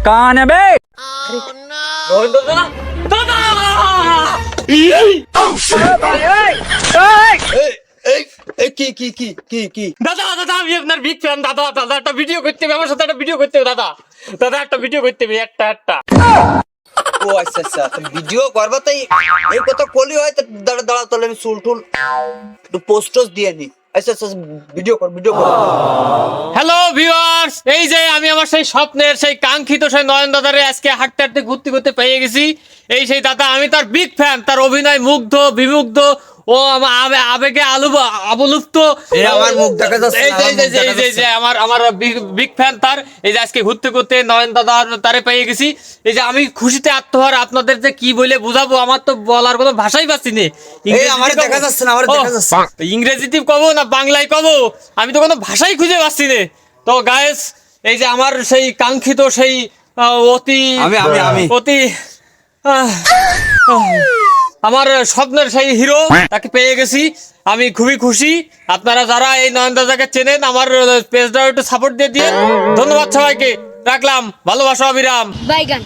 কান বে দাদা দাদা আমি আপনার বিগ ফ্যান দাদা দাদা একটা ভিডিও করতে হবে আমার সাথে একটা ভিডিও করতে হবে দাদা দাদা একটা ভিডিও করতে হবে একটা ও আচ্ছা আচ্ছা ভিডিও করবা তাই এই কথা কলি হয় দাঁড়া দাঁড়া তাহলে আমি চুল টুল একটু পোস্টস দিয়ে নি আচ্ছা আচ্ছা ভিডিও কর হ্যালো ভিউয়ার্স এই যে আমি আমার সেই স্বপ্নের সেই কাঙ্ক্ষিত সেই নয়ন দাদারে আজকে হাঁটতে হাঁটতে ঘুরতে ঘুরতে পেয়ে গেছি এই সেই দাদা আমি তার বিগ ফ্যান তার অভিনয় মুগ্ধ বিমুগ্ধ ও আমার আবেগে আবলুপ্ত আমার মুখ দেখা যাচ্ছে এই যে আমার বিগ ফ্যান তার এই যে আজকে ঘুরতে ঘুরতে নয়ন দাদা তারে পেয়ে গেছি এই যে আমি খুশিতে আত্মহারা আপনাদের যে কি বলে বুঝাবো আমার তো বলার কোনো ভাষাই পাচ্ছি না আমার দেখা যাচ্ছে না আমার দেখা যাচ্ছে ইংরেজিতে কব না বাংলায় কব আমি তো কোনো ভাষাই খুঁজে পাচ্ছি না তো গাইস এই যে আমার সেই কাঙ্ক্ষিত সেই অতি অতি আমার স্বপ্নের সেই হিরো তাকে পেয়ে গেছি আমি খুবই খুশি আপনারা যারা এই নয়ন দাদাকে চেনেন আমার পেজটা একটু সাপোর্ট দিয়ে ধন্যবাদ সবাইকে রাখলাম ভালোবাসা অবিরাম বাইগান